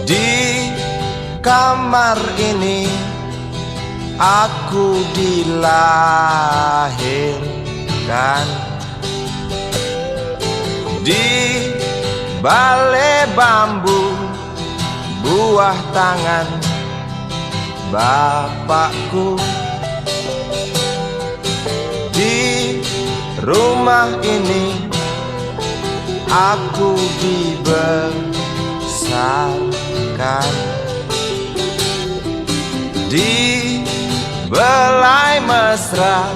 Di kamar ini aku dilahirkan, di balai bambu buah tangan bapakku. Di rumah ini aku dibesarkan, di belai mesra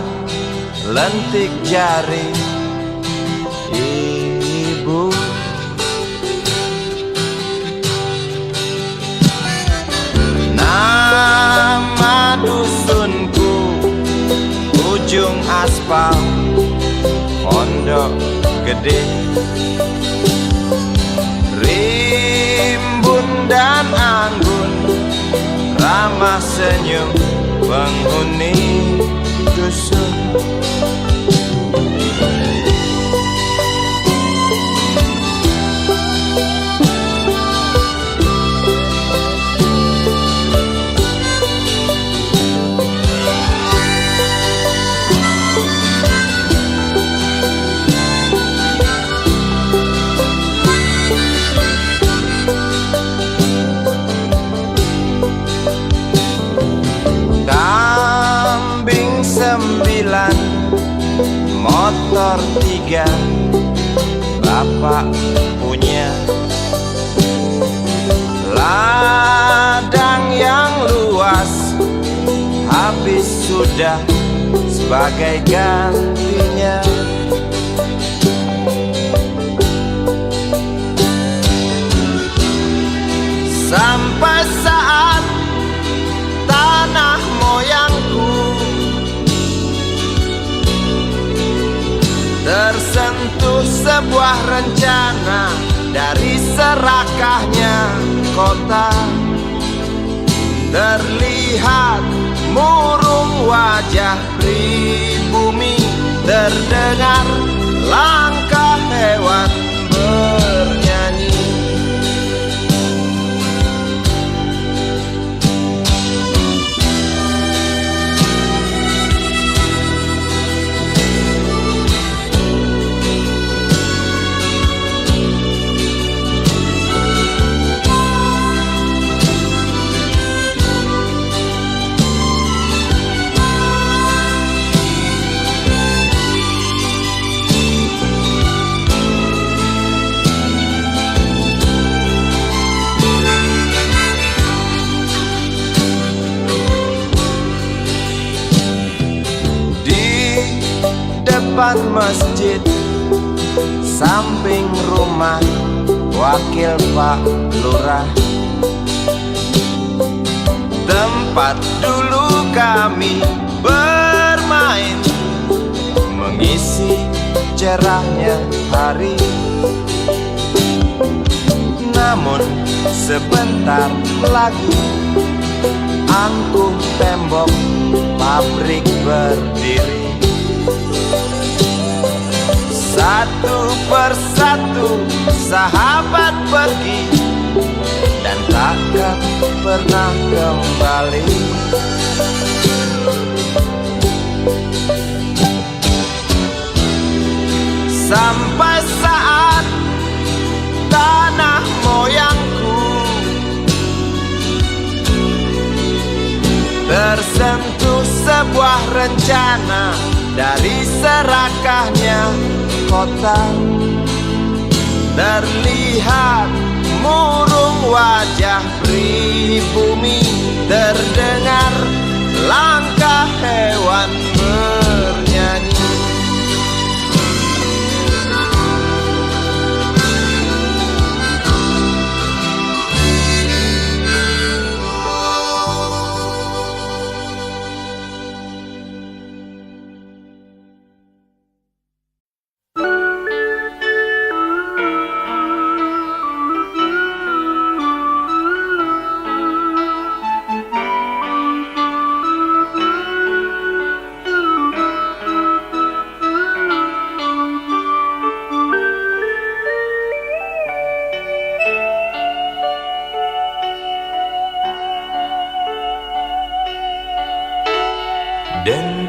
lentik jari ibu. Nama dusunku ujung aspal Pondok Gede. Rimbun dan anggun ramah senyum penghuni dusun. Motor 3 bapak punya, ladang yang luas habis sudah sebagai gantinya. Sampai saat tanah moyangku tersentuh sebuah rencana dari serakahnya kota. Terlihat murung wajah pribumi, terdengar langkah hewan bernyanyi. Depan masjid samping rumah wakil Pak Lurah, tempat dulu kami bermain mengisi cerahnya hari. Namun sebentar lagi angkuh tembok pabrik berdiri. Satu persatu sahabat pergi dan takkan pernah kembali. Sampai saat tanah moyangku tersentuh sebuah rencana dari serakahnya kota. Terlihat murung wajah pribumi, terdengar langkah hewan bernyanyi.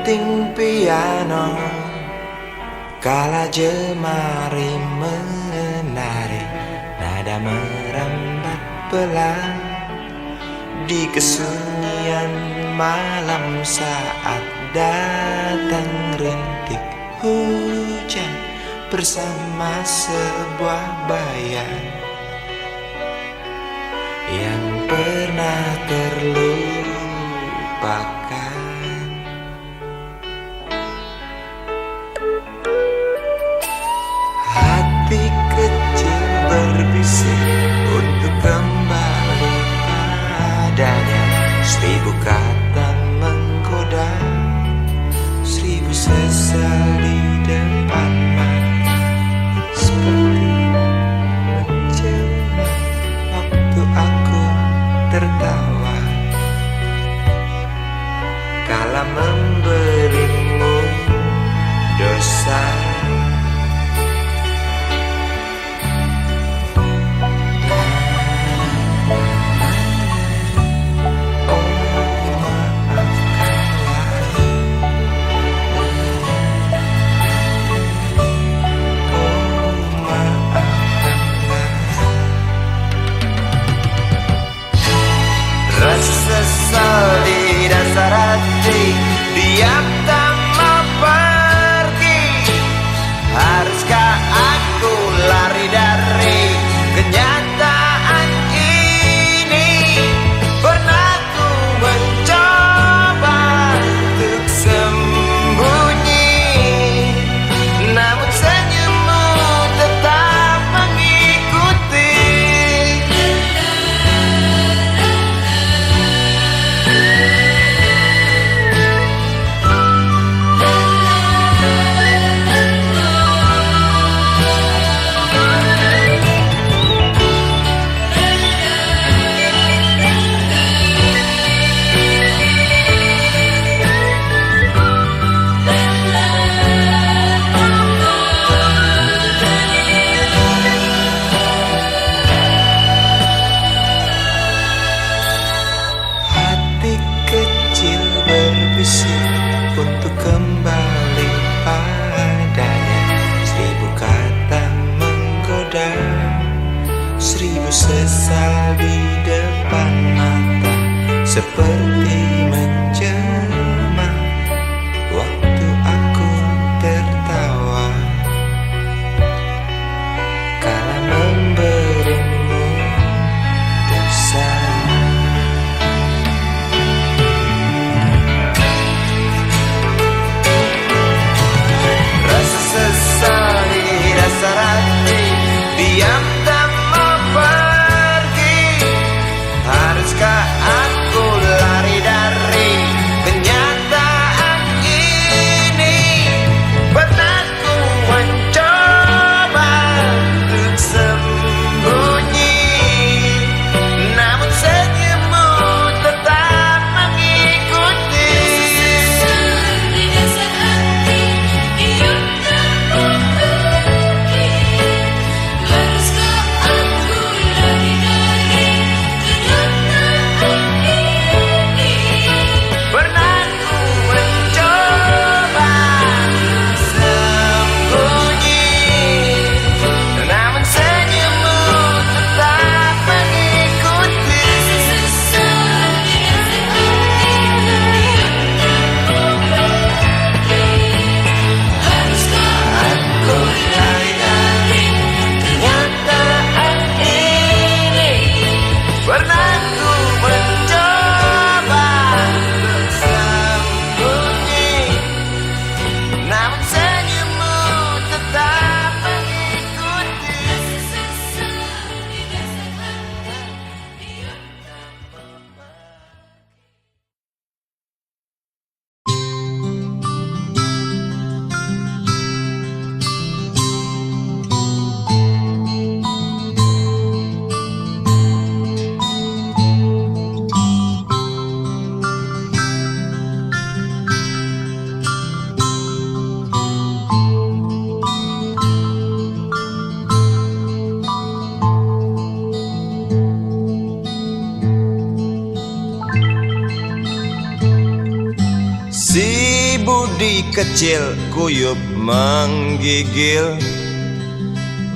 denting piano, kala jemari menari, nada merambat pelan di kesunyian malam saat datang rintik hujan bersama sebuah bayang yang pernah terlupakan. Hati kecil berbisik untuk kembali padanya. 1000 kata menggoda, 1000 sesal di depan mata, seperti menjelma waktu aku tertawa kala memberimu dosa. Sesal di dasar hati, diam tak mau pergi. Haruskah aku lari dari kenyataan ini? Pernah ku mencoba untuk sembunyi, namun senyummu tetap mengikuti. Untuk kembali padanya, 1000 kata menggoda, 1000 sesal di depan mata, seperti menjelma waktu aku tertawa kala memberimu dosa. Diam tak mau pergi. Haruskah aku lari dari budi kecil kuyup menggigil,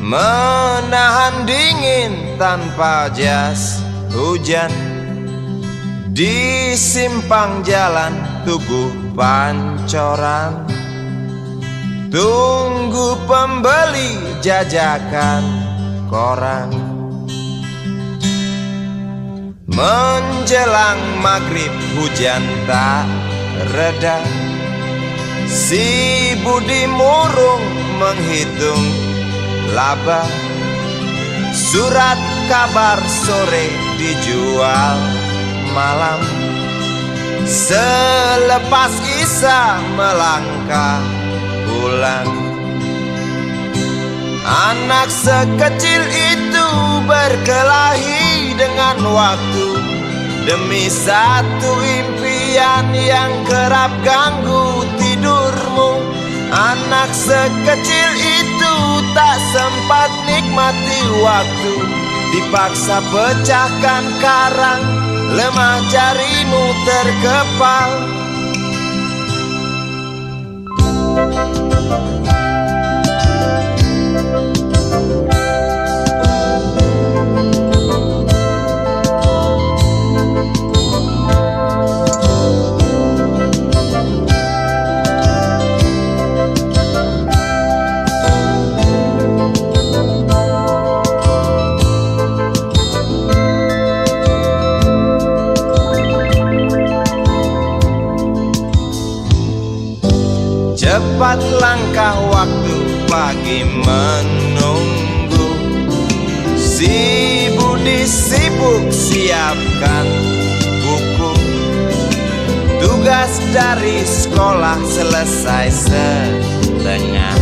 menahan dingin tanpa jas hujan. Di simpang jalan Tugu Pancoran, tunggu pembeli jajakan koran. Menjelang maghrib hujan tak reda, si budi murung menghitung laba. Surat kabar sore dijual malam, selepas Isya melangkah pulang. Anak sekecil itu berkelahi dengan waktu demi satu impian yang kerap ganggu tidurmu. Anak sekecil itu tak sempat nikmati waktu, dipaksa pecahkan karang, lemah jarimu terkepal. Cepat langkah waktu, pagi menunggu. Si budi sibuk siapkan buku, tugas dari sekolah selesai setengah.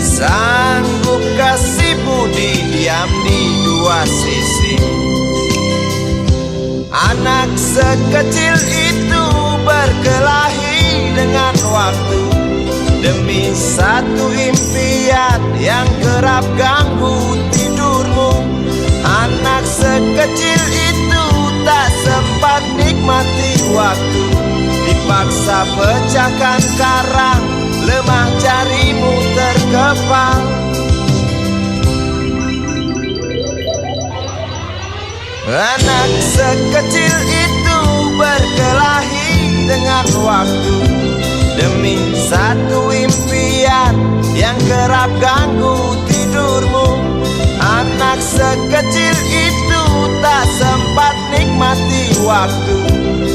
Sanggup kasih budi diam di dua sisi. Anak sekecil itu berkelahi dengan waktu demi satu impian yang kerap ganggu tidurmu. Anak sekecil itu tak sempat nikmati waktu, dipaksa pecahkan karang, lemah jarimu terkepal. Anak sekecil itu berkelahi dengan waktu demi satu impian yang kerap ganggu tidurmu. Anak sekecil itu tak sempat nikmati waktu,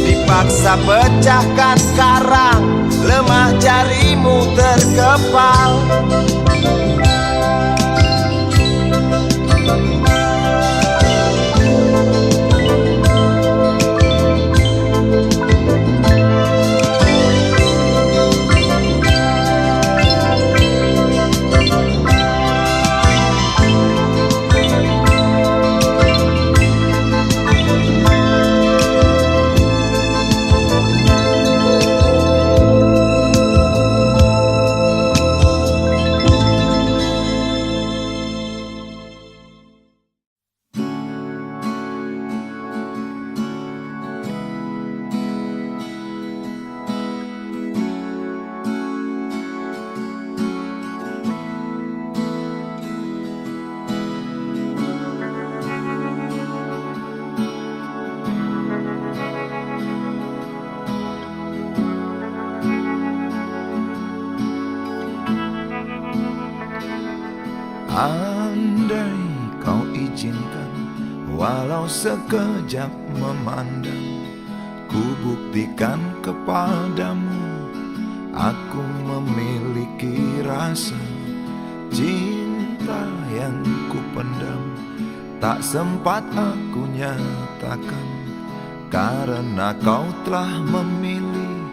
dipaksa pecahkan karang, lemah jarimu terkepal. Andai kau izinkan, walau sekejap memandang, ku buktikan kepadamu, aku memiliki rasa cinta yang ku pendam. Tak sempat aku nyatakan, karena kau telah memilih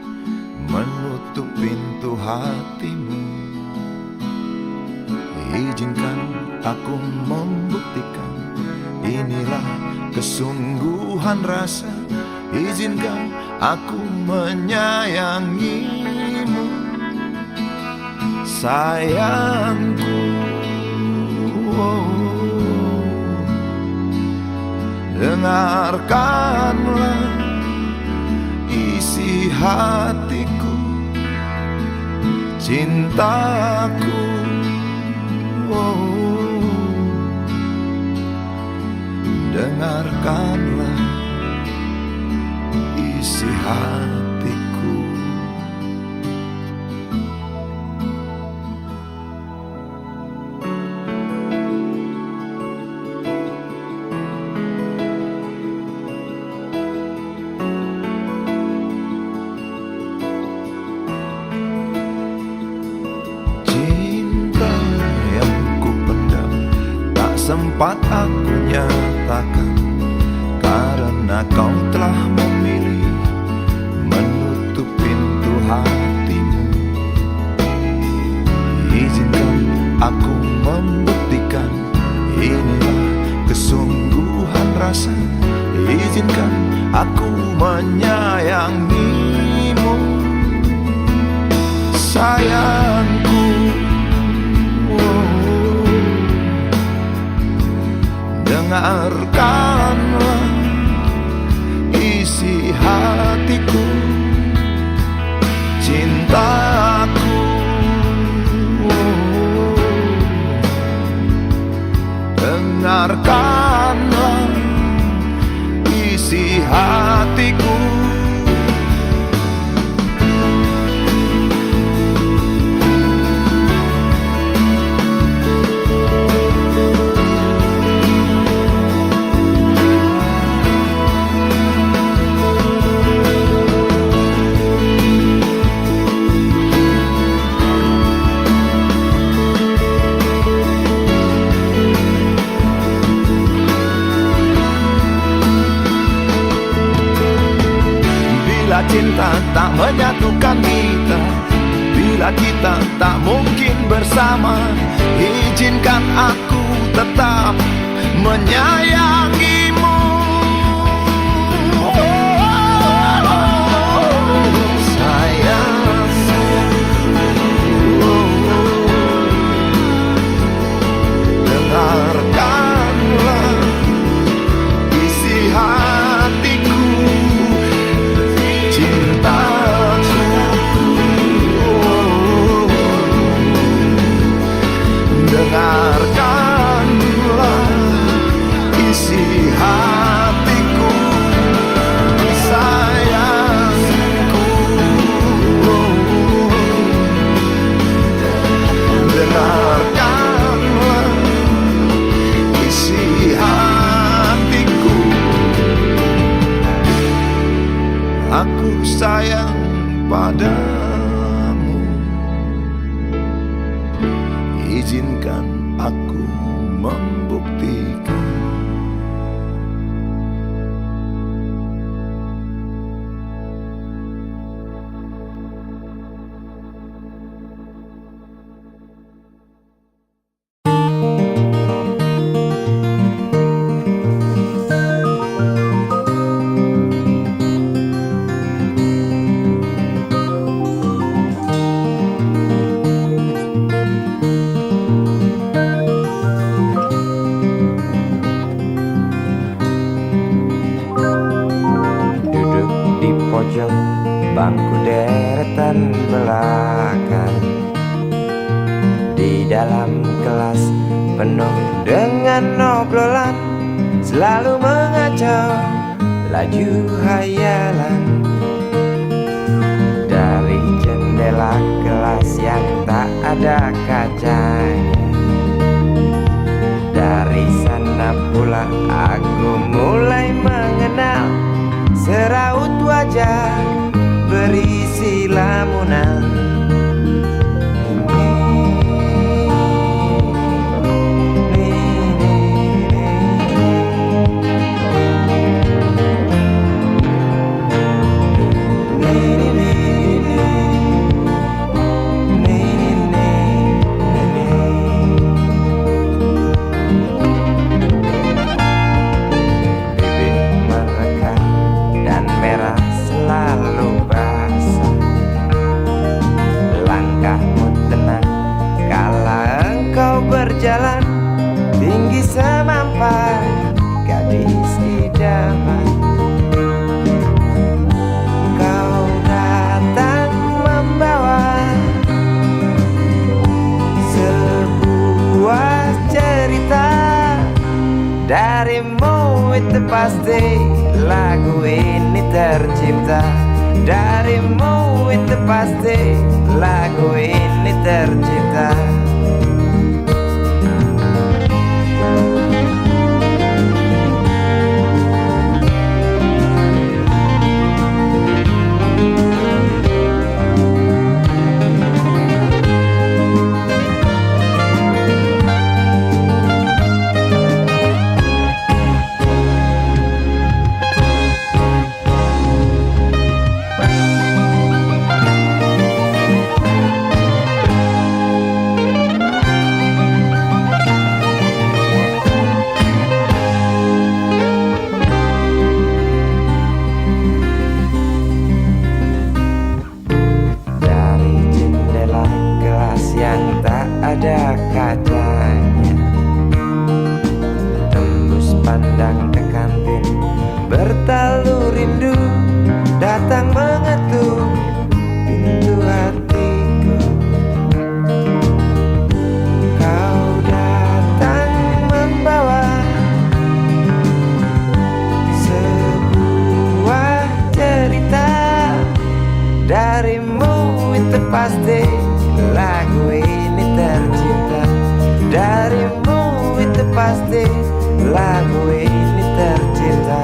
menutup pintu hatimu. Izinkan aku membuktikan, inilah kesungguhan rasa. Izinkan aku menyayangimu, sayangku. Dengarkanlah isi hatiku, cintaku. Oh, dengarkanlah isi hatiku. Cinta yang ku pendam tak sempat aku nyatakan, karena kau telah memilih menutup pintu hatimu. Izinkan aku membuktikan, inilah kesungguhan rasa. Izinkan aku menyayangimu, sayangku. Oh, dengarkanlah isi hatiku, cintaku. Oh, dengarkanlah isi hatiku. Bila cinta tak menyatukan kita, bila kita tak mungkin bersama, izinkan aku tetap menyayangimu. Sayang, dengarkanlah isi hatiku, cintaku. Dengarkanlah isi hatiku, sayangku. Dengarkanlah isi hatiku. Aku sayang padamu, izinkan aku membuktikan. Pojok bangku deretan belakang, di dalam kelas penuh dengan obrolan, selalu mengacau laju hayalan. Dari jendela kelas yang tak ada kacanya, dari sana pula aku mulai mengenal seraut wajah berisi lamunan. pasti lagu ini tercipta darimu, itu pasti lagu ini tercipta. Ada kacanya, tembus pandang ke kantin, bertalu rindu datang mengetuk pintu hatiku. Kau datang membawa sebuah cerita darimu, itu pasti lagu ini tercipta darimu, itu pasti lagu ini tercipta.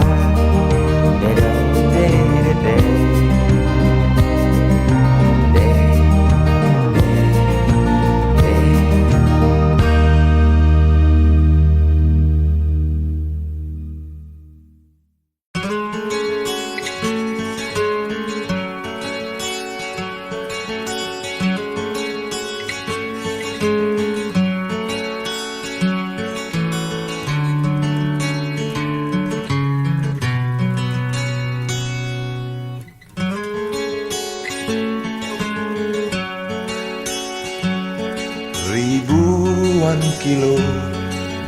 Ribuan kilo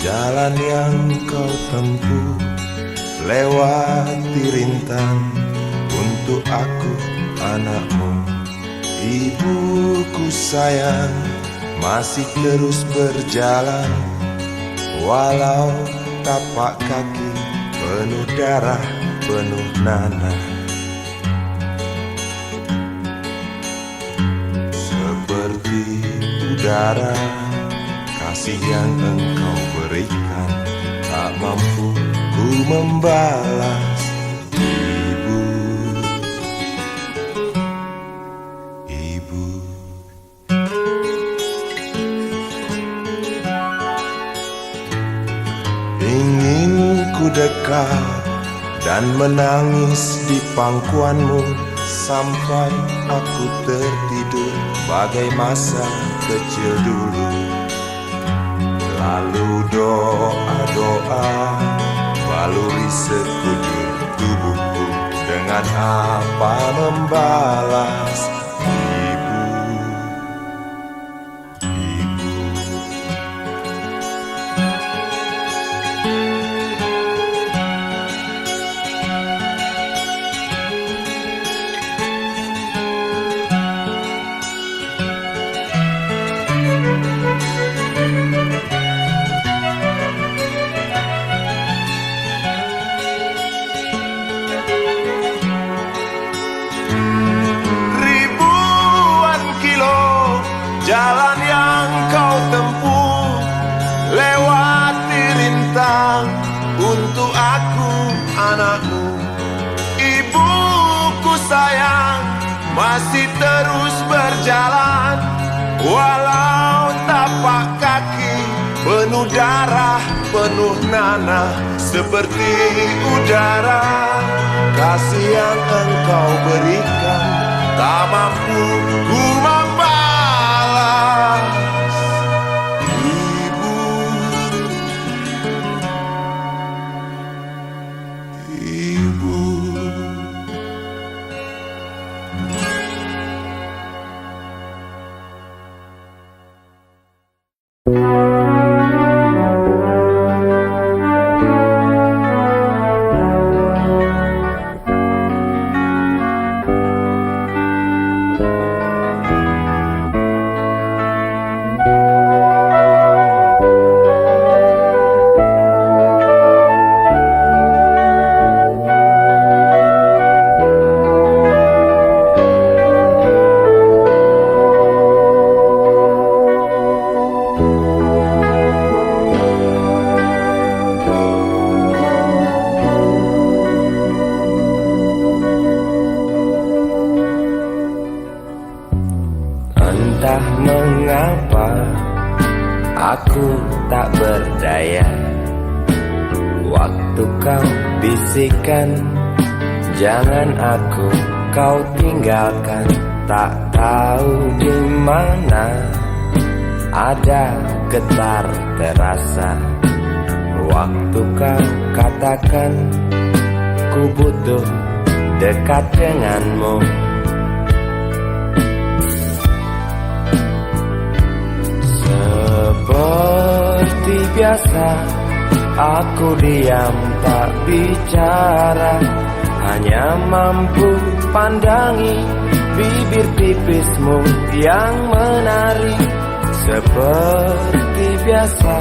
jalan yang kau tempuh, lewati rintang untuk aku anakmu. Ibuku sayang masih terus berjalan, walau tapak kaki penuh darah, penuh nanah. Seperti udara, kasih yang engkau berikan tak mampu ku membalas. Ibu, ibu, ingin ku dekat dan menangis di pangkuanmu sampai aku tertidur bagai masa kecil dulu. Lalu doa-doa baluri sekujur tubuhku, dengan apa membalas. Ibu, ibu, jalan yang kau tempuh, lewati rintang untuk aku anakmu. Ibuku sayang masih terus berjalan, walau tapak kaki penuh darah, penuh nanah. Seperti udara, kasih yang engkau berikan tak mampu ku membalas. tak berdaya. Waktu kau bisikan, jangan aku kau tinggalkan. Tak tahu di mana ada getar terasa. Waktu kau katakan ku butuh dekat denganmu. Seperti biasa aku diam tak bicara, hanya mampu pandangi bibir tipismu yang menari. Seperti biasa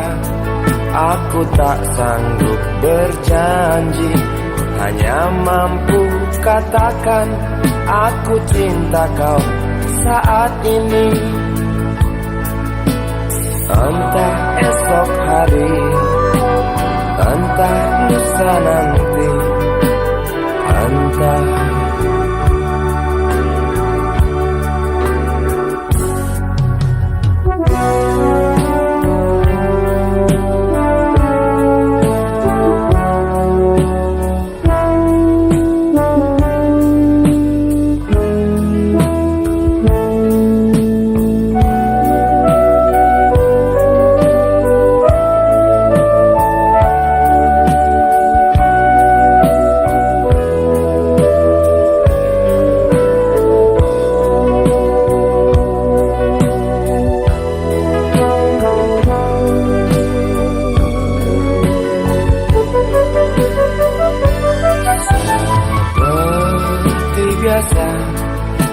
aku tak sanggup berjanji, hanya mampu katakan aku cinta kau saat ini. Entah esok hari, entah lusa nanti, entah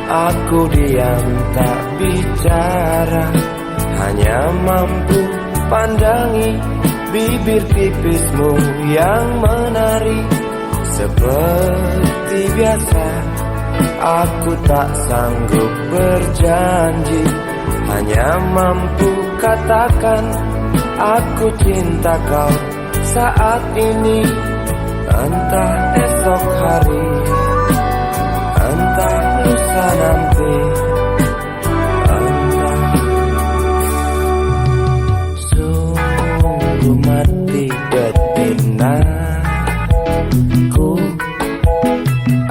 aku diam tak bicara, hanya mampu pandangi bibir tipismu yang menari. Seperti biasa aku tak sanggup berjanji, hanya mampu katakan aku cinta kau saat ini. Entah esok hari, entah lusa nanti, entah. Sungguh mati betinaku,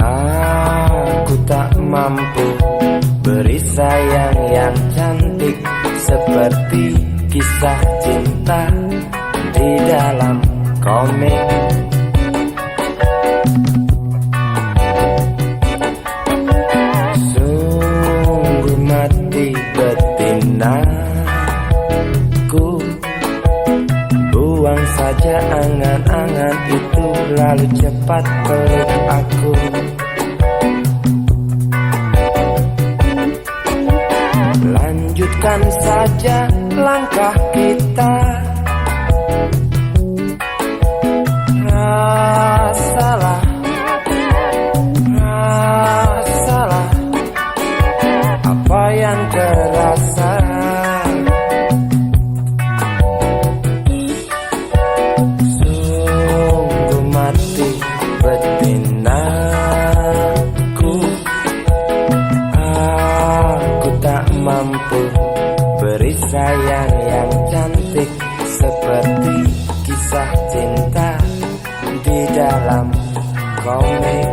aku tak mampu beri sayang yang cantik seperti kisah cinta di dalam komik. Betinaku, buang saja angan-angan itu, lalu cepat peluk aku. Lanjutkan saja langkah kita, rasalah apa yang terasa. Sungguh mati betinaku, aku tak mampu beri sayang yang cantik seperti kisah cinta di dalam komik.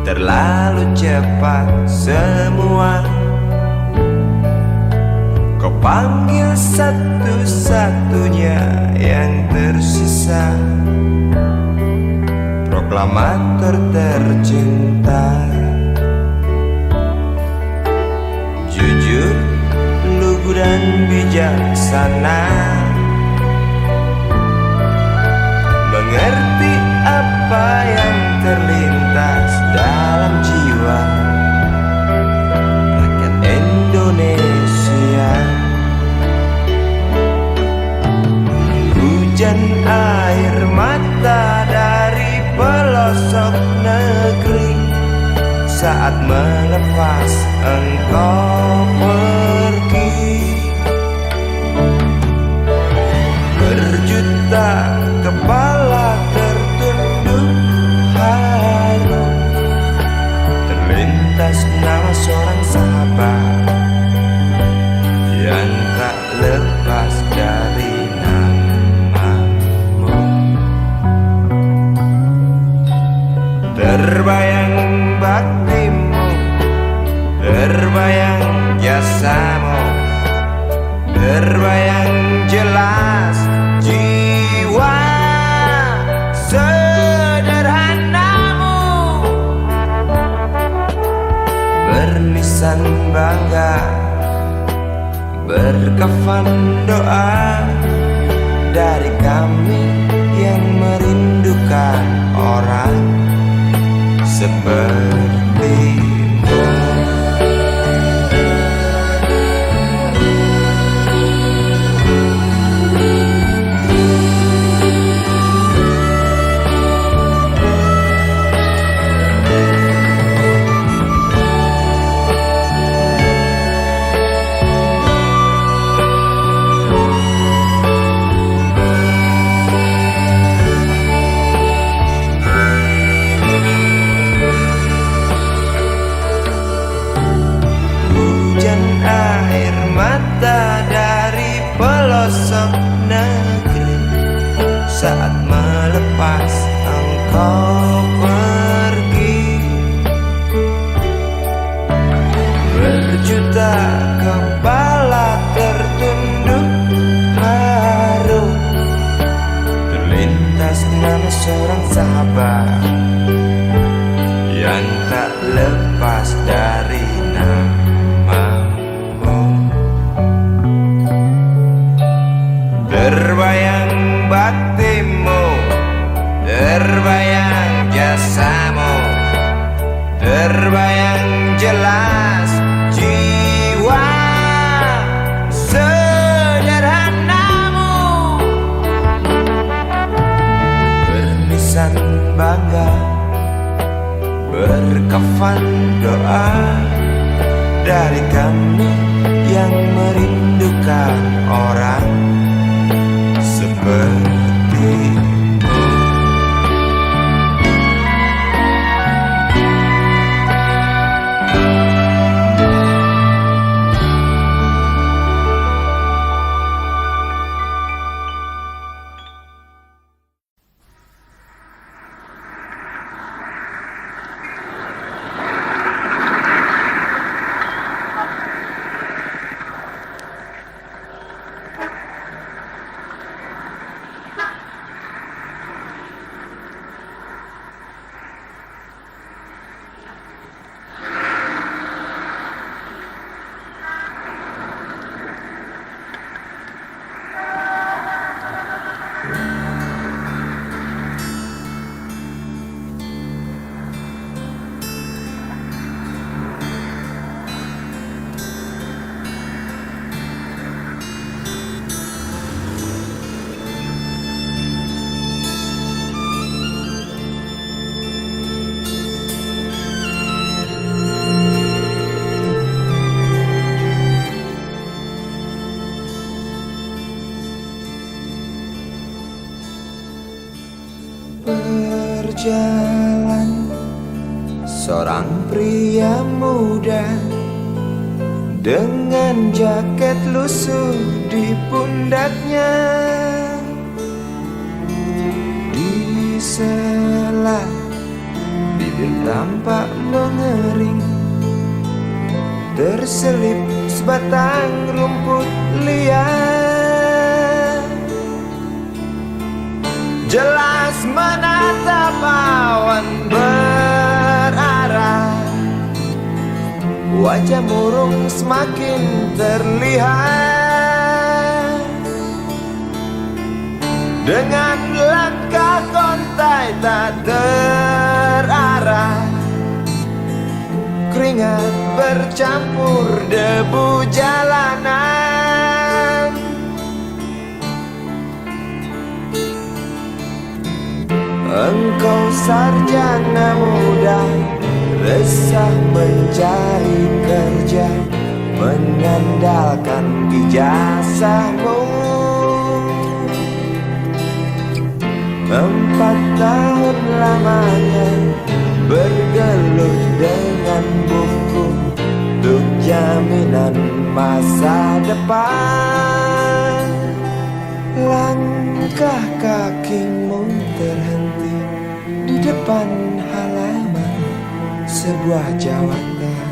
Terlalu cepat semua, kau panggil satu-satunya yang tersisa, proklamator tercinta. Jujur, lugu dan bijaksana, mengerti apa yang terlintas dalam jiwa rakyat Indonesia. air mata dari pelosok negeri saat melepas engkau pergi. Berjuta kepala tertunduk haru, terlintas nama seorang sahabat yang tak lepas dari namamu. Terbayang baktimu, terbayang jasamu, terbayang jelas jiwa sederhanamu, berlisan bangga, berkafan doa dari kami yang merindukan orang sepertimu. Pelosok negeri saat melepas engkau pergi. Berjuta kepala tertunduk haru, terlintas nama seorang sahabat yang tak lepas dari namamu. Terbayang baktimu, terbayang jasamu, terbayang jelas jiwa sederhanamu, berlisan bangga, berkafan doa dari kami yang merindukan orang seperti. Berjalan seorang pria muda dengan jaket lusuh di pundaknya. Di sela bibir tampak mengering, terselip sebatang rumput liar. Jelas menatap awan berarah, wajah murung semakin terlihat. Dengan langkah kontai tak terarah, keringat bercampur debu jalanan. Engkau sarjana muda, resah mencari kerja, mengandalkan ijazahmu. 4 tahun lamanya bergelut dengan buku untuk jaminan masa depan. Langkah kakimu terhenti di depan halaman sebuah jawatan.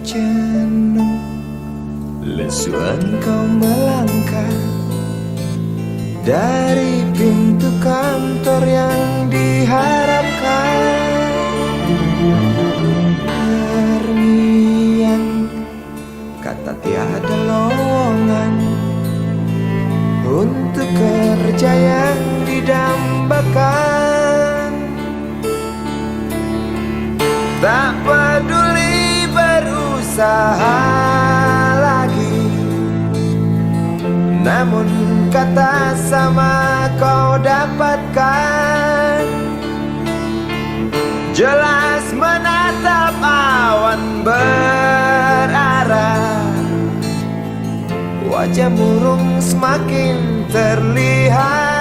Terjenuh lesu engkau melangkah dari pintu kantor yang diharapkan. Terngiang kata tiada lowongan untuk kerja yang didambakan. Tak peduli berusaha lagi, namun kata sama kau dapatkan. Jelas menatap awan berarah, wajah murung semakin terlihat.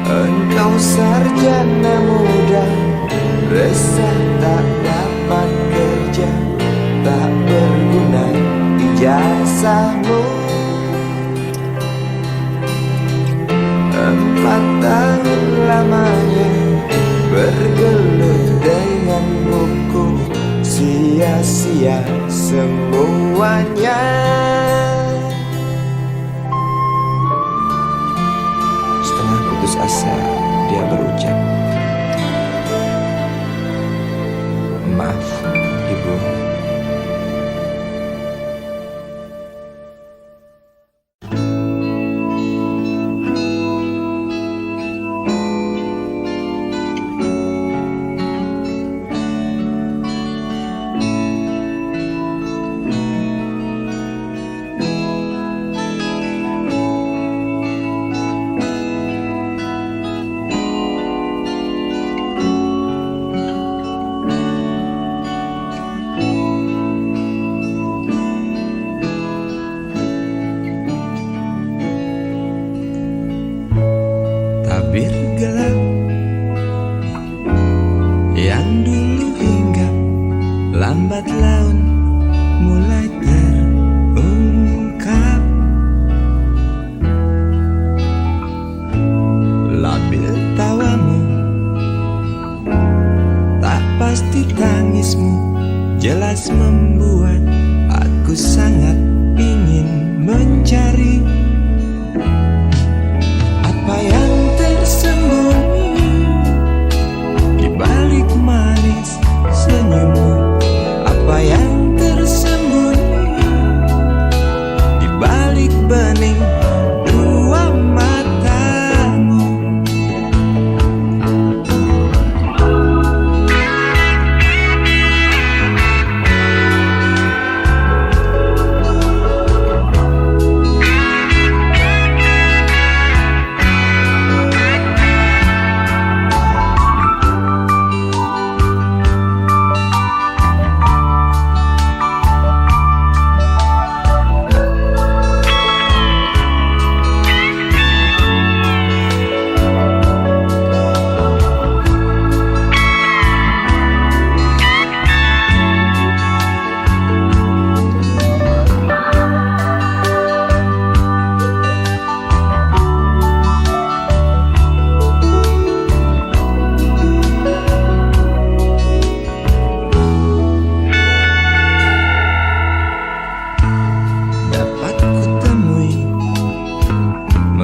Engkau sarjana muda, resah tak dapat kerja, tak berguna ijazahmu. 4 tahun lamanya bergelut dengan buku, sia-sia semuanya. Setengah putus asa dia berucap, "Maaf, Ibu."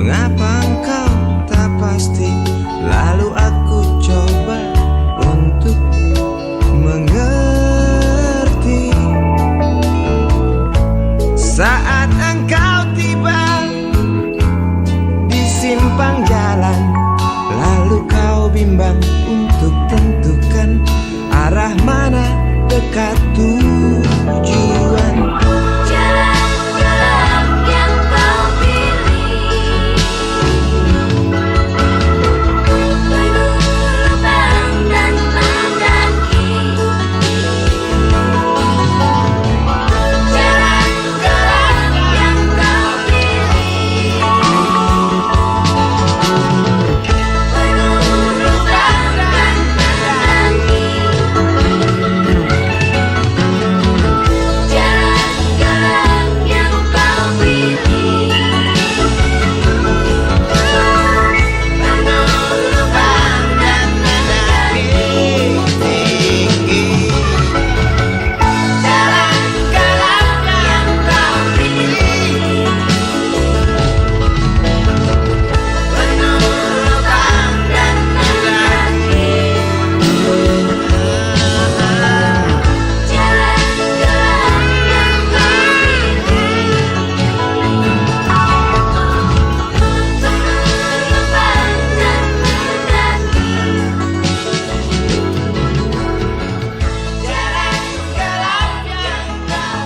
Mengapa engkau tak pasti? Lalu aku coba untuk mengerti. Saat engkau tiba di simpang jalan, lalu kau bimbang untuk tentukan arah mana dekat tujuan. Jalan gelap yang kau pilih, penuh lubang dan mendaki. Jalan gelap yang kau pilih, penuh lubang dan mendaki. Jalan gelap yang kau pilih, penuh lubang dan mendaki. Jalan gelap yang kau pilih, penuh lubang dan mendaki. Jalan gelap yang kau pilih, penuh lubang dan mendaki. Jalan gelap yang kau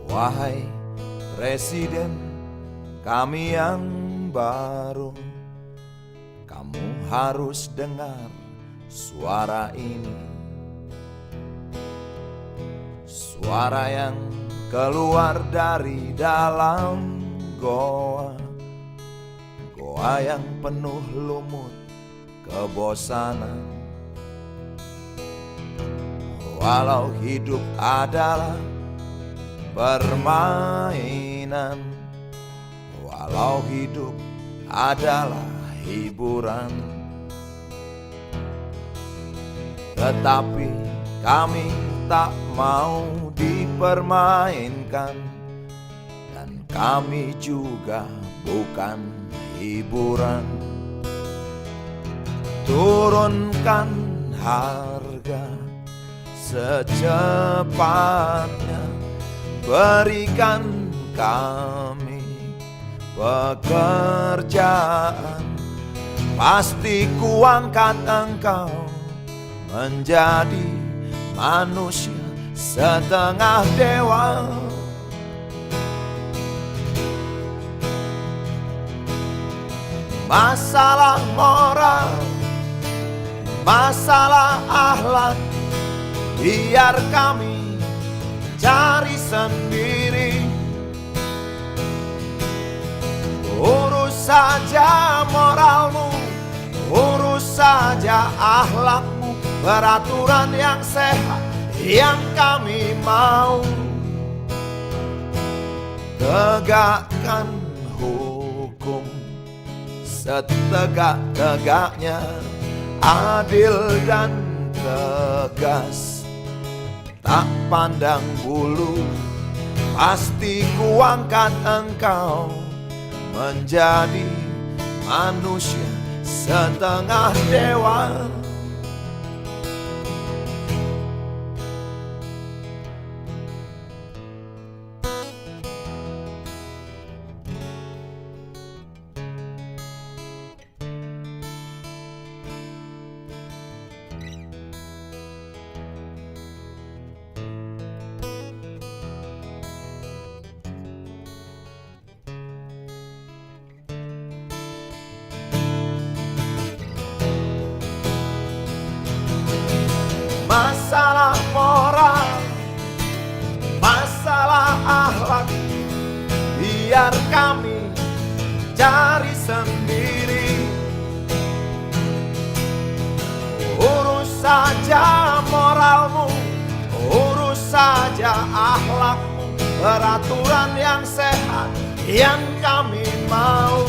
Wahai Presiden kami yang baru, kamu harus dengar suara ini. Suara yang keluar dari dalam goa, goa yang penuh lumut kebosanan. Walau hidup adalah permainan, walau hidup adalah hiburan, tetapi kami tak mau dipermainkan, dan kami juga bukan hiburan. Turunkan harga secepatnya, berikan kami pekerjaan. Pasti kuangkat engkau menjadi manusia setengah dewa. Masalah moral, masalah akhlak, biar kami cari sendiri. Urus saja moralmu, urus saja akhlakmu, peraturan yang sehat yang kami mau. Tegakkan hukum setegak-tegaknya, adil dan tegas, tak pandang bulu. Pasti kuangkat engkau menjadi manusia setengah dewa. Masalah moral, masalah akhlak, biar kami cari sendiri. Urus saja moralmu, urus saja akhlak, peraturan yang sehat yang kami mau.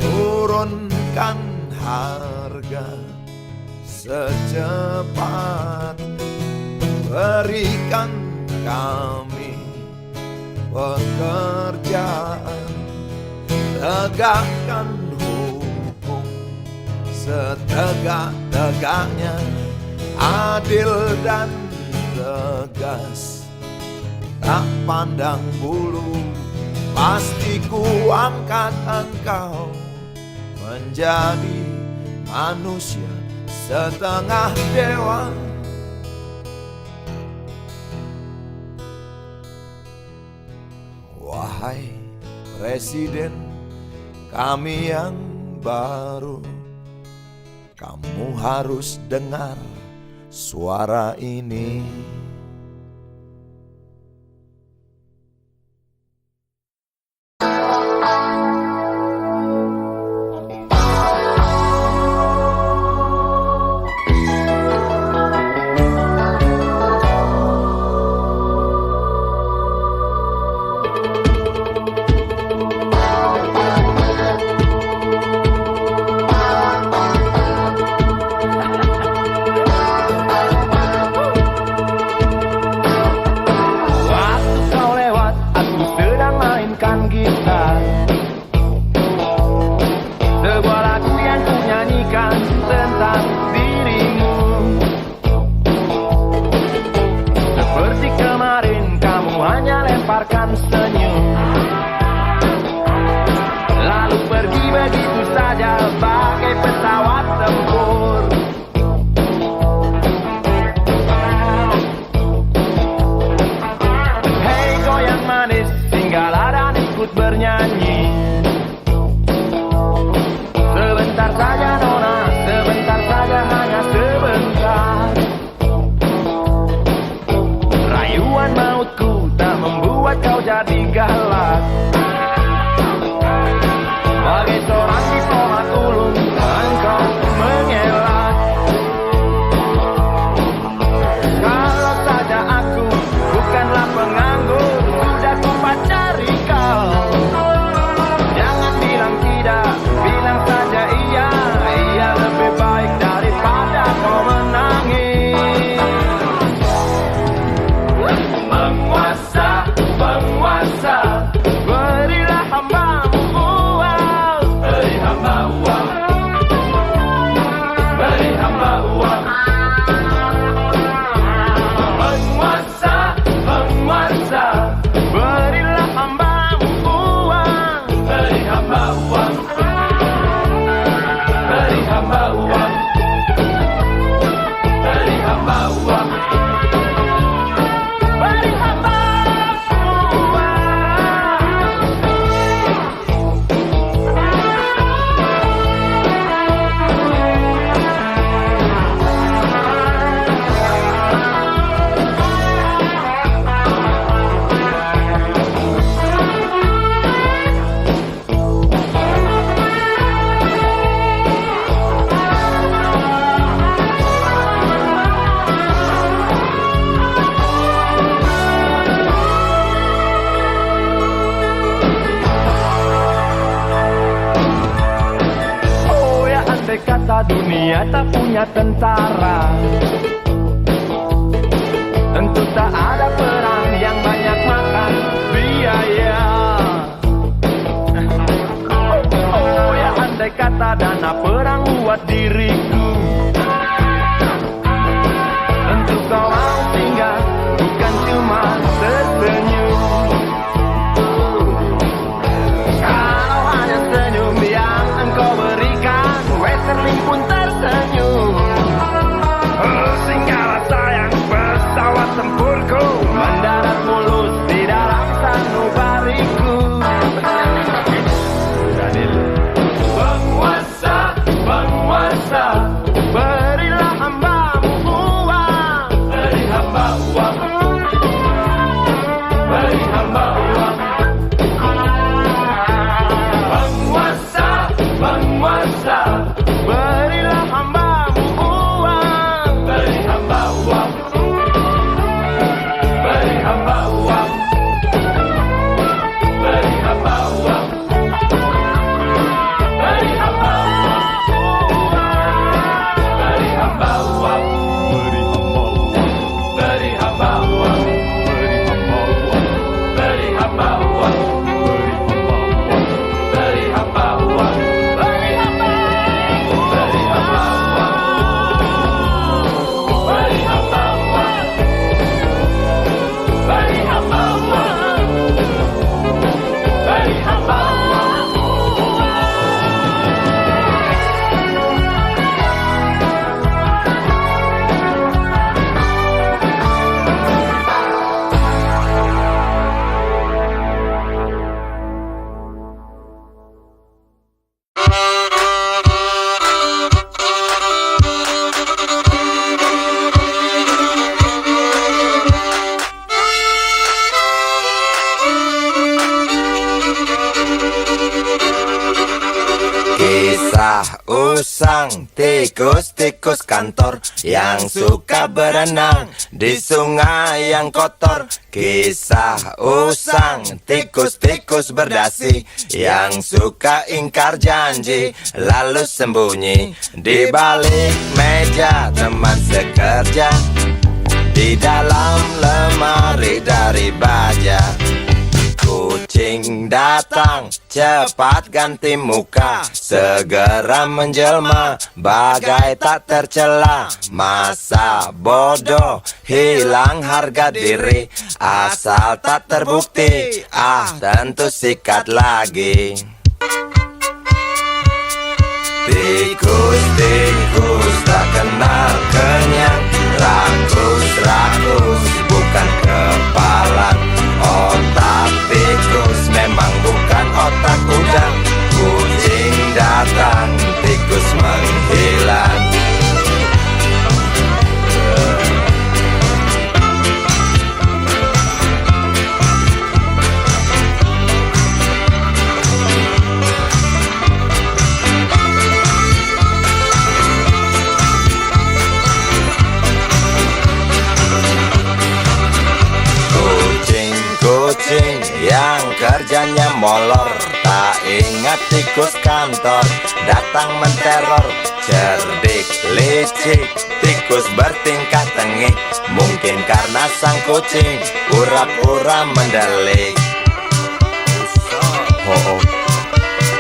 Turunkan harga secepat, berikan kami pekerjaan, tegakkan hukum setegak-tegaknya, adil dan tegas, tak pandang bulu, pasti ku angkat engkau menjadi manusia setengah dewa. Wahai Presiden kami yang baru, kamu harus dengar suara ini. Dunia tak punya tentara, tentu tak ada perang yang banyak makan biaya. Oh ya, andai kata dana perang buat diriku, tentu kau mau tinggal, bukan cuma tersenyum. Kalau hanya senyum yang engkau berikan, Westerling pun tersenyum. usang, tikus-tikus kantor yang suka berenang di sungai yang kotor. Kisah usang, tikus-tikus berdasi yang suka ingkar janji lalu sembunyi di balik meja teman sekerja, di dalam lemari dari baja. Kucing datang, cepat ganti muka, segera menjelma, bagai tak tercela. Masa bodoh, hilang harga diri, asal tak terbukti, tentu sikat lagi. Tikus-tikus tak kenal kenyang, rakus-rakus bukan kepala. Otak tikus memang bukan otak udang. Kucing datang, tikus menghilang. Kucing yang kerjanya molor, tak ingat tikus kantor, datang menteror. Cerdik, licik, tikus bertingkah tengik, mungkin karena sang kucing pura-pura mendelik.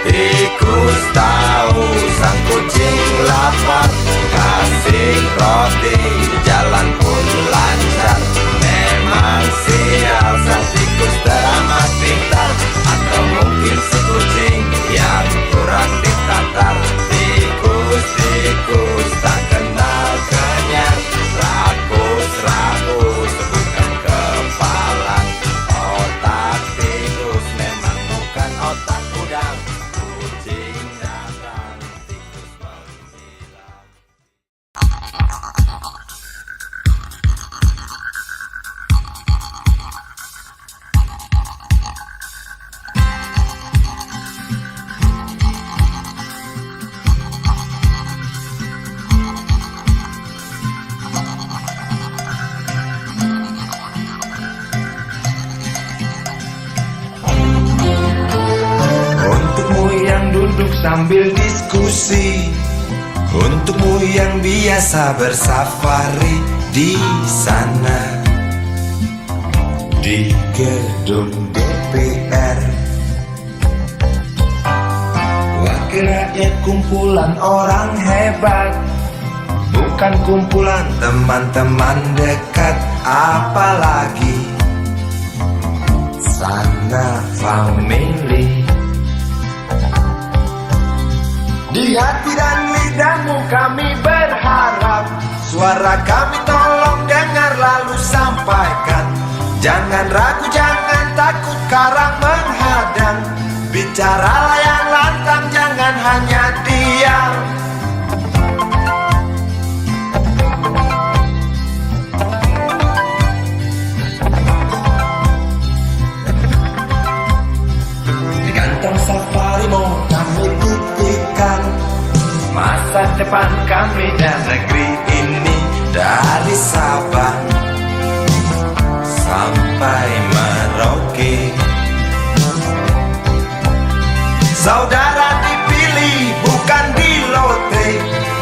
Tikus tahu sang kucing lapar, kasih roti, jalan pun lancar. Memang sial sang tikus teramat pintar, atau mungkin si kucing yang kurang ditatar. Tikus-tikus tak kenal kenyang, rakus-rakus bukan kepala. Otak tikus memang bukan otak udang. Kucing datang, tikus menghilang. Untukmu yang duduk sambil diskusi, untukmu yang biasa bersafari di sana, di gedung DPR. Wakil rakyat kumpulan orang hebat, bukan kumpulan teman-teman dekat. Apalagi sana family. Di hati dan lidahmu kami berharap, suara kami tolong dengar lalu sampaikan. Jangan ragu, jangan takut karang menghadang, bicaralah yang lantang, jangan hanya diam. Di kantong safarimu kami titipkan masa depan kami dan negeri ini, dari Sabang sampai Merauke. Saudara dipilih bukan di lotre,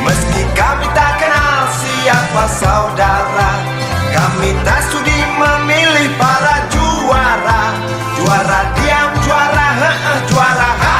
meski kami tak kenal siapa saudara. Kami tak sudi memilih para juara, juara diam, juara juara ha.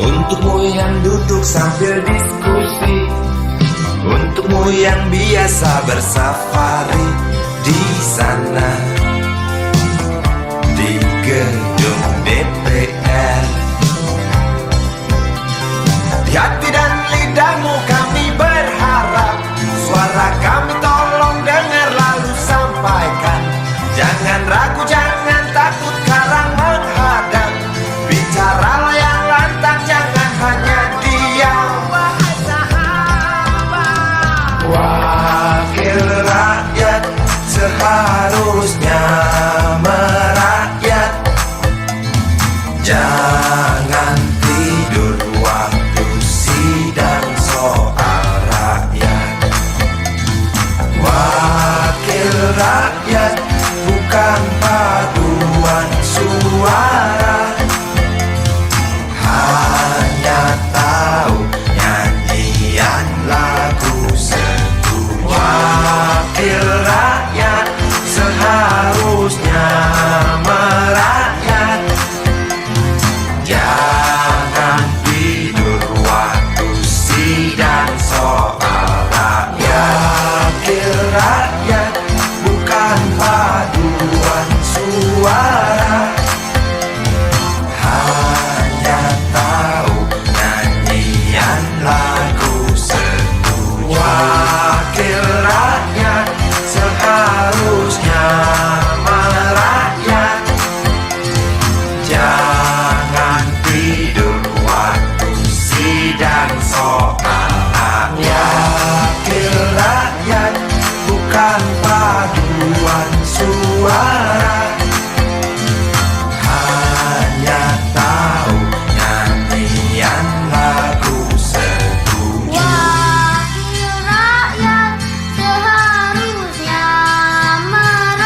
Untukmu yang duduk sambil diskusi, untukmu yang biasa bersafari di sana, di gedung Wakil rakyat seharusnya merakyat. Jangan tidur waktu sidang soal rakyat. Wakil rakyat bukan paduan suara, hanya tahu nyanyian lagu setuju. Wakil rakyat seharusnya merakyat. Jangan tidur waktu sidang soal rakyat. Wakil rakyat bukan paduan suara, hanya tahu nyanyian lagu setuju. Wakil rakyat seharusnya merakyat. Jangan tidur waktu sidang soal rakyat. Wakil rakyat bukan paduan suara, hanya tahu nyanyian lagu setuju. Wakil rakyat seharusnya merakyat.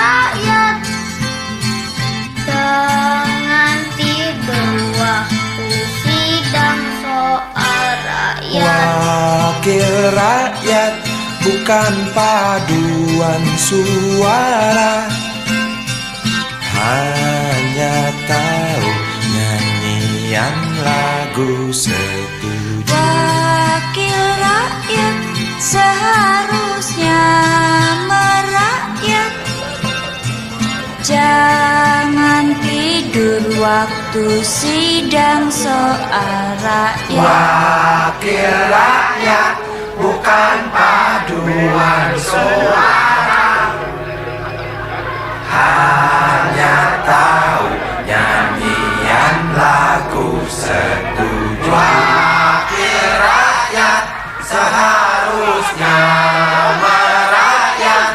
Jangan tidur waktu sidang soal rakyat. Wakil rakyat bukan paduan suara, hanya tahu nyanyian lagu setuju. Wakil rakyat seharusnya merakyat. Jangan tidur waktu sidang soal rakyat. Wakil rakyat bukan paduan suara, hanya tahu nyanyian lagu setuju. Wakil rakyat seharusnya merakyat.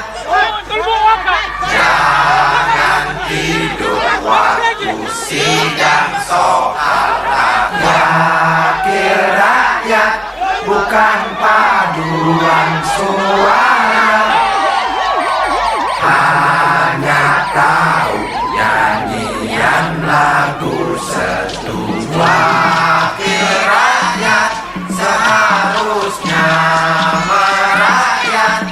Jangan tidur waktu sidang soal rakyat. Wakil rakyat bukan paduan suara, hanya tahu nyanyian lagu setuju. Wakil rakyat seharusnya merakyat.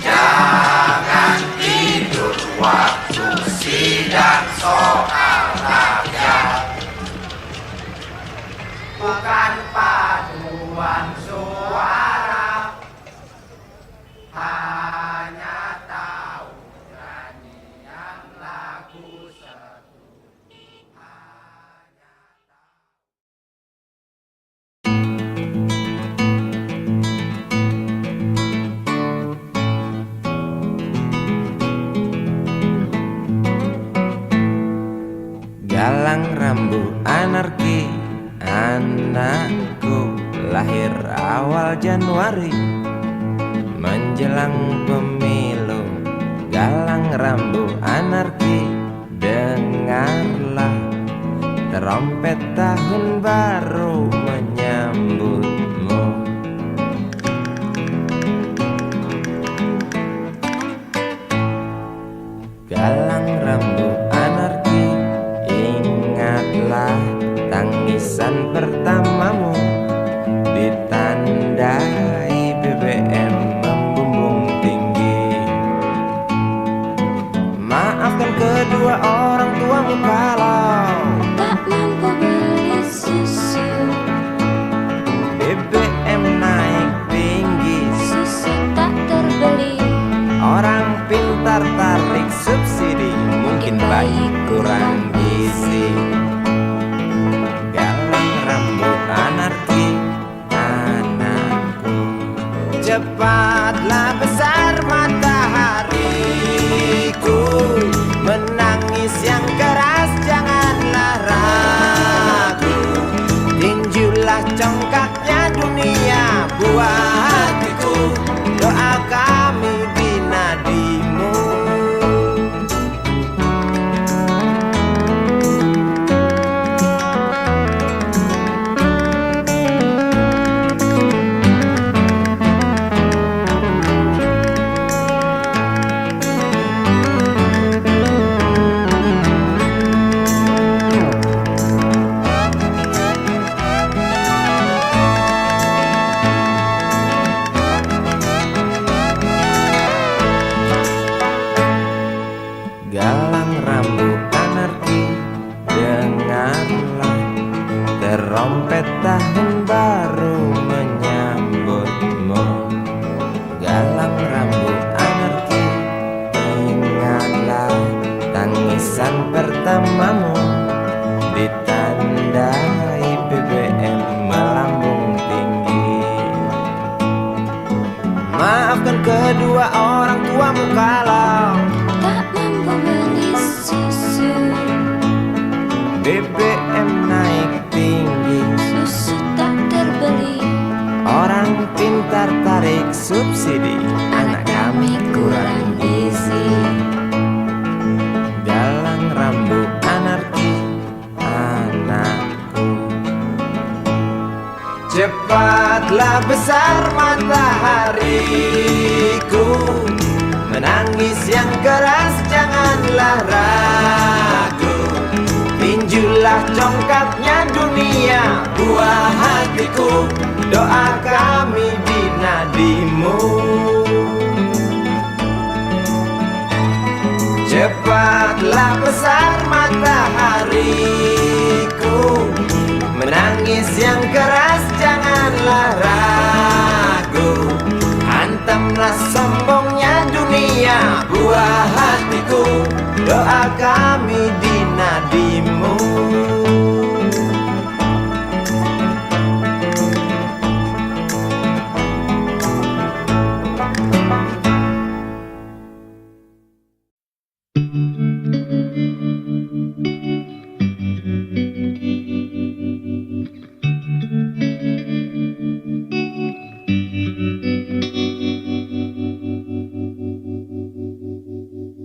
Jangan tidur waktu sidang soal rakyat. Bukan paduan suara, hanya tahu nyanyian lagu setuju. Galang rambu anarki, anakku lahir awal Januari menjelang pemilu. Galang rambu anarki, dengarlah trompet tahun baru menyambutmu. Galang rambu anarki, ingatlah tangisan pertamamu ditandai BBM membumbung tinggi. Maafkan kedua orang tuamu kalau Tak mampu beli susu, BBM naik tinggi. susu tak terbeli. Orang pintar tarik subsidi, mungkin bayi kurang gizi. Galang rambut anarki, anakku, cepatlah besar matahariku. Menangis yang keras janganlah ragu, tinjulah congkaknya dunia buat hatiku. Maafkan kedua orang tuamu kalau tak mampu beli susu. BBM naik tinggi, Susu tak terbeli. orang pintar tarik subsidi, Anak kami kurang gizi. galang rambut anarki anakku. Cepatlah besar matahariku, menangis yang keras janganlah ragu. Tinjulah congkaknya dunia, buah hatiku, doa kami di nadimu. Cepatlah besar matahariku, menangis yang keras janganlah ragu. Hantamlah sombongnya dunia, buah hatiku, doa kami di nadimu.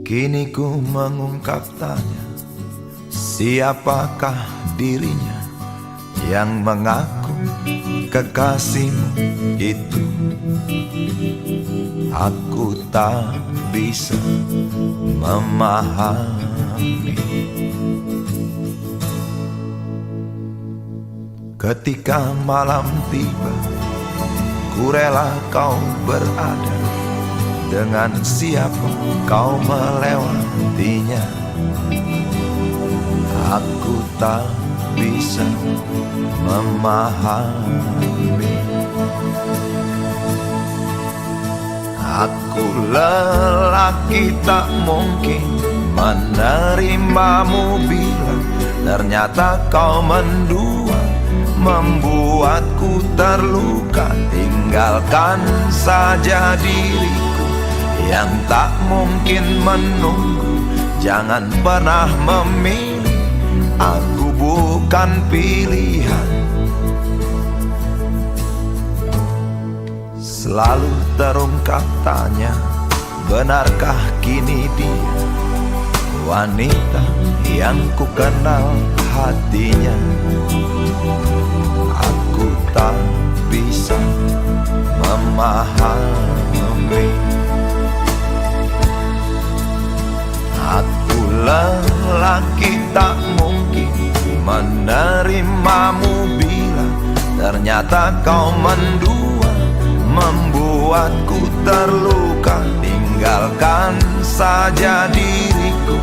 Kini ku mengungkap tanya, siapakah dirinya yang mengaku kekasihmu itu? Aku tak bisa memahami. Ketika malam tiba, ku rela kau berada. Dengan siapa kau melewatinya? Aku tak bisa memahami. Aku lelaki tak mungkin menerimamu bila ternyata kau mendua, membuatku terluka. Tinggalkan saja diriku yang tak mungkin menunggu. Jangan pernah memilih, aku bukan pilihan. Selalu terungkap tanya, benarkah kini dia wanita yang ku kenal hatinya? Aku tak bisa memahami. Aku lelaki tak mungkin menerimamu bila ternyata kau mendua, membuatku terluka. Tinggalkan saja diriku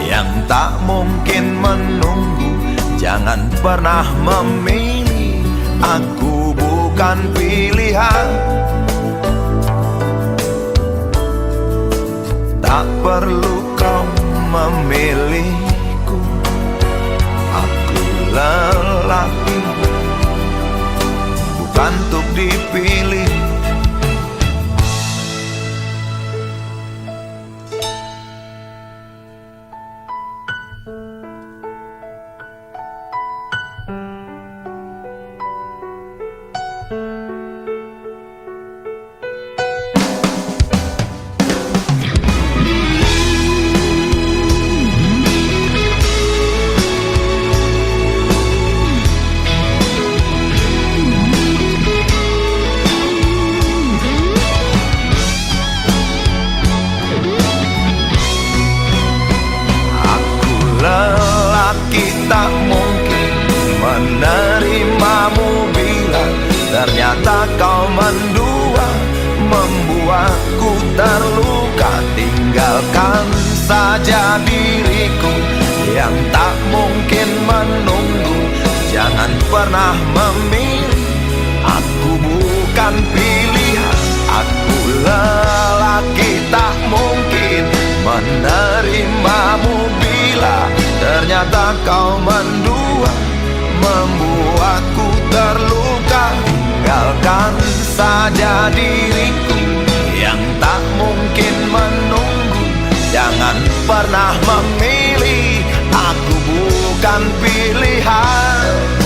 yang tak mungkin menunggu. Jangan pernah memilih, aku bukan pilihan. Tak perlu kau memilihku, aku lelaki bukan untuk dipilih. Tak mungkin menerimamu bila ternyata kau mendua, membuatku terluka. Tinggalkan saja diriku yang tak mungkin menunggu. Jangan pernah memilih, aku bukan pilihan. Aku lelaki tak mungkin menerimamu bila ternyata kau mendua, membuatku terluka. Tinggalkan saja diriku yang mungkin menunggu. Jangan pernah memilih, aku bukan pilihan.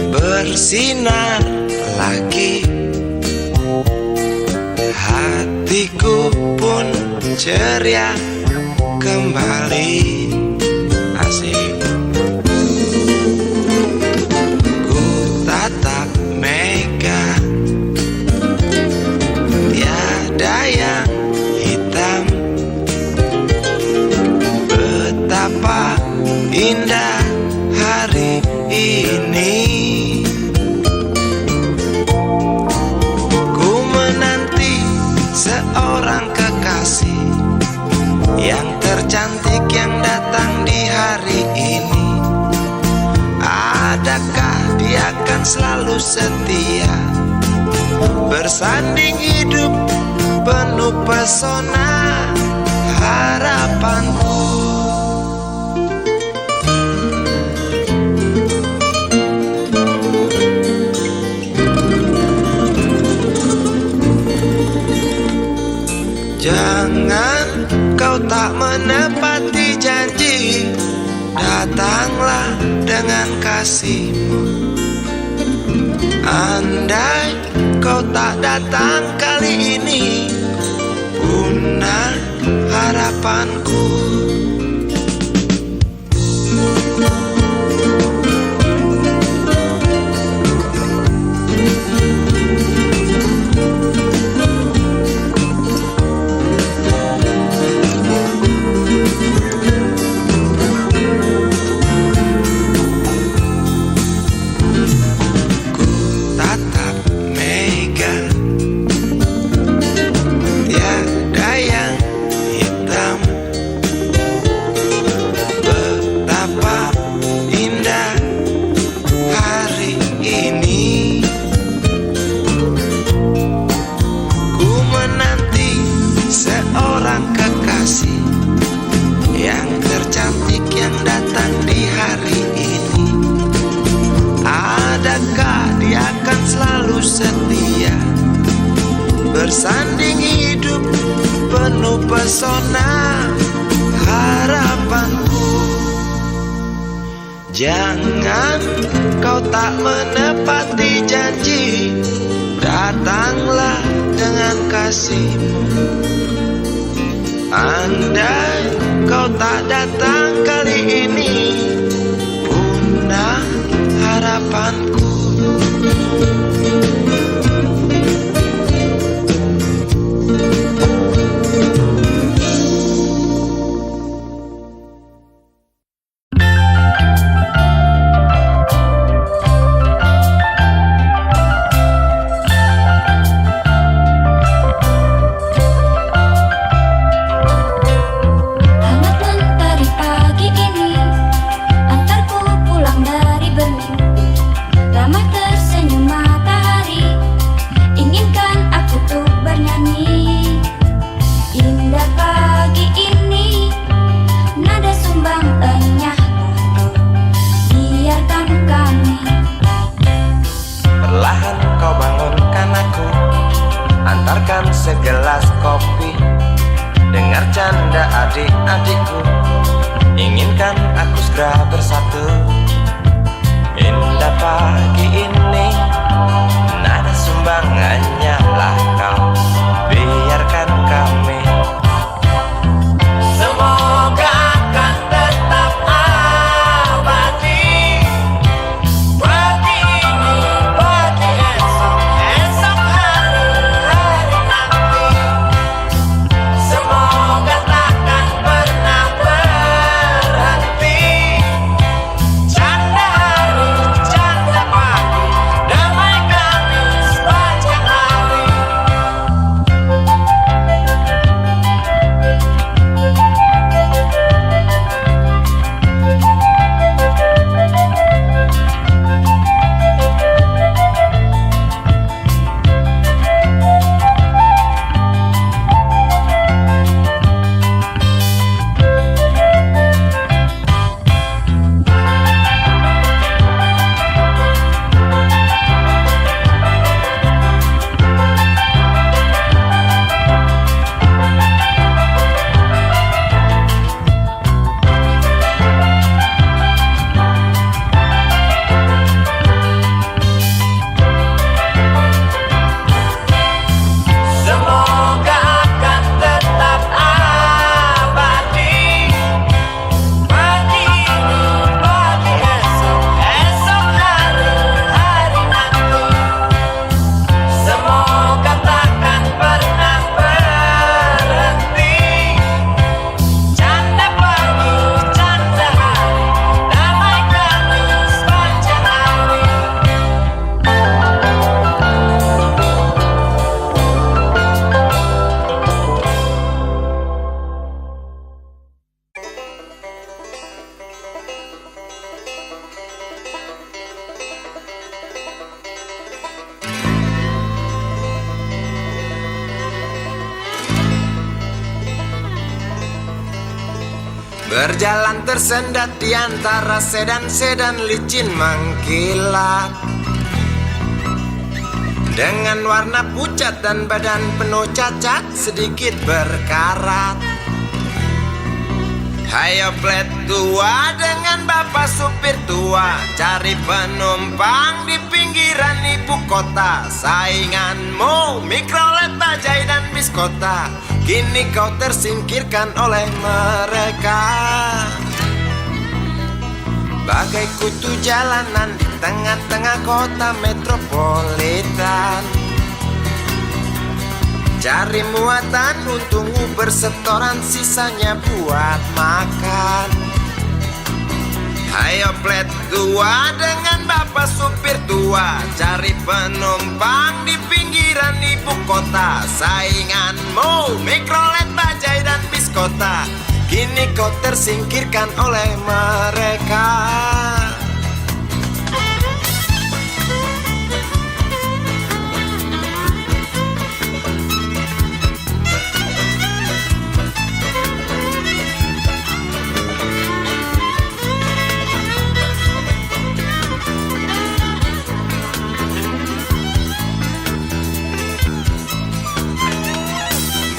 Bersinar lagi, hatiku pun ceria kembali. Asik. Ku tatap mega, tiada yang hitam. Betapa indah hari ini. Seorang kekasih yang tercantik yang datang di hari ini. Adakah dia akan selalu setia, bersanding hidup penuh pesona harapanku. Jangan kau tak menepati janji, datanglah dengan kasihmu. Andai kau tak datang kali ini, punah harapanku. Setia, bersanding hidup penuh pesona harapanku. Jangan kau tak menepati janji, datanglah dengan kasihmu. Andai kau tak datang kali ini, punah harapanku. Segelas kopi, dengar canda adik-adikku, inginkan aku segera bersatu. Indah pagi ini, nada sumbangannya lah kau, biarkan kami. Semoga akan tetap abadi bagi Berjalan tersendat di antara sedan-sedan licin mengkilat, dengan warna pucat dan badan penuh cacat sedikit berkarat. Hayo plet tua dengan bapak supir tua, cari penumpang di pinggiran ibu kota. Sainganmu Mikrolet, Bajaj dan bis kota, kini kau tersingkirkan oleh mereka. Bagai kutu jalanan di tengah-tengah kota metropolitan, cari muatan untungmu bersetoran, sisanya buat makan. Hayo plet tua dengan bapak supir tua, cari penumpang di pinggiran ibu kota. Sainganmu Mikrolet, Bajaj dan bis kota, kini kau tersingkirkan oleh mereka.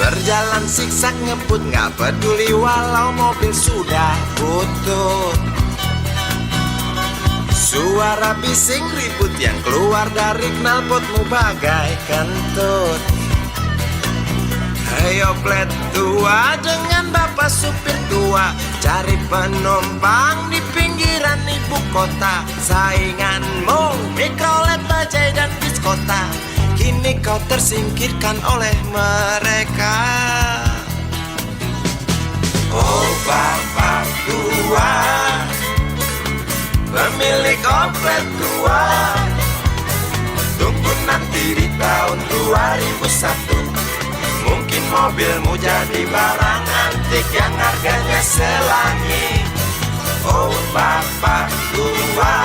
Berjalan siksak ngebut, gak peduli walau mobil sudah butut. Suara bising ribut yang keluar dari knalpotmu bagai kentut. Hayo plet tua dengan bapak supir tua, cari penumpang di pinggiran ibu kota. Sainganmu Mikrolet, Bajaj dan bis kota, kini kau tersingkirkan oleh mereka. Oh bapak tua, pemilik oplet tua, tunggu nanti di tahun 2001, mungkin mobilmu jadi barang antik yang harganya selangit. Oh bapak tua,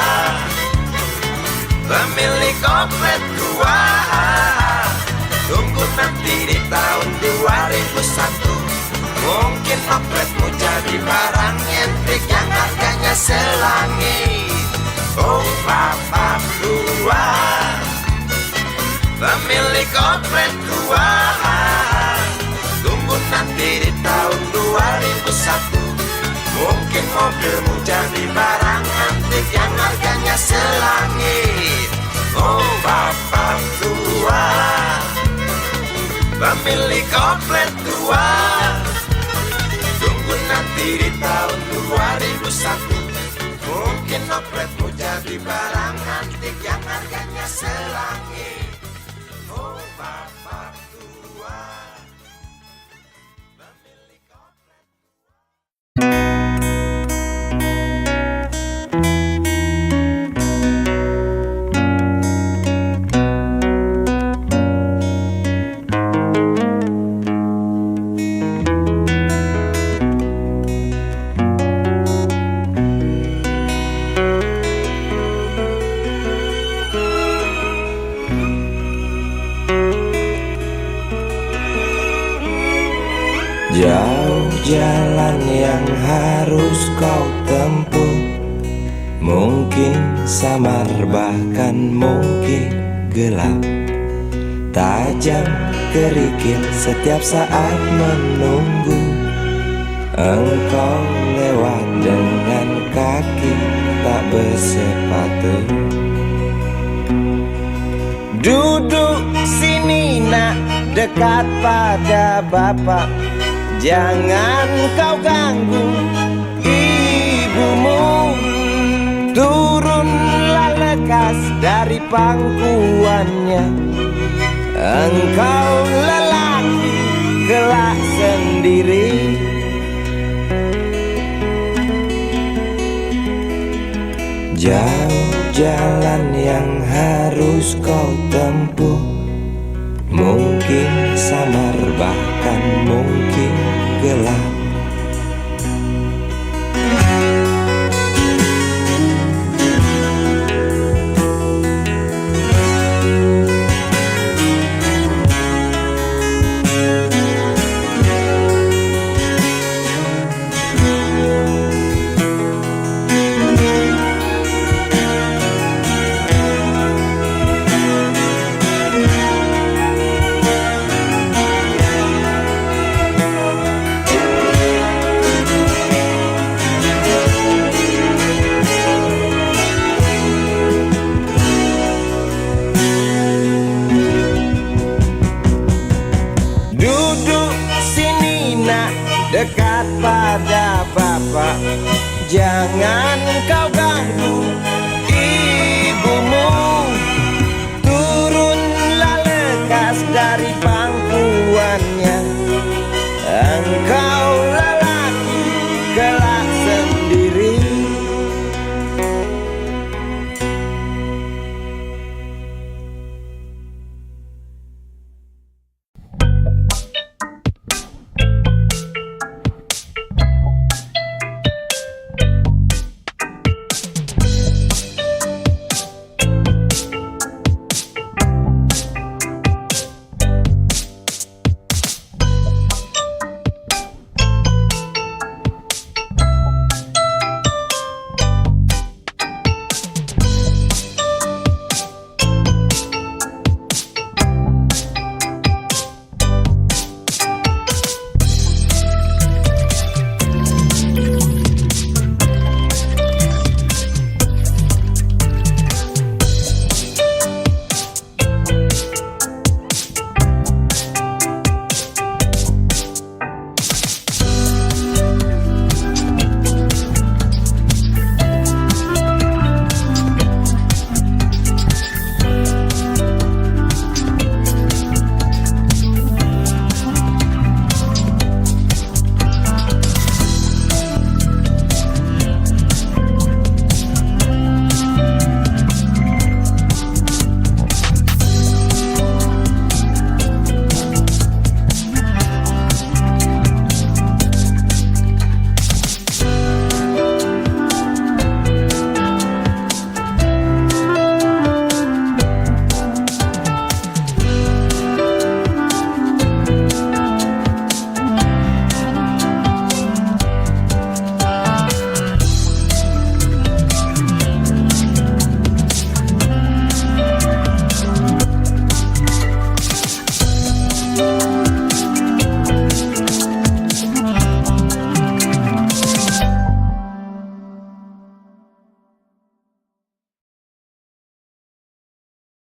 pemilik oplet tua, tunggu nanti di tahun 2001, mungkin opletmu jadi barang antik yang harganya selangit. Oh bapak tua, pemilik oplet tua, tunggu nanti di tahun 2001, mungkin mobilmu jadi barang antik yang harganya selangit. Oh bapak tua, pemilik oplet tua, tunggu nanti di tahun 2001, mungkin opletmu jadi barang antik yang harganya selangit. Oh bapak tua, pemilik oplet. Jauh jalan yang harus kau tempuh, mungkin samar bahkan mungkin gelap, tajam kerikil setiap saat menunggu. Engkau lewat dengan kaki tak bersepatu. Duduk sini nak, dekat pada bapak, jangan kau ganggu ibumu. Turunlah lekas dari pangkuannya, engkau lelaki kelak sendiri. Jauh jalan yang harus kau tempuh, mungkin samar bahkan mungkin gelap,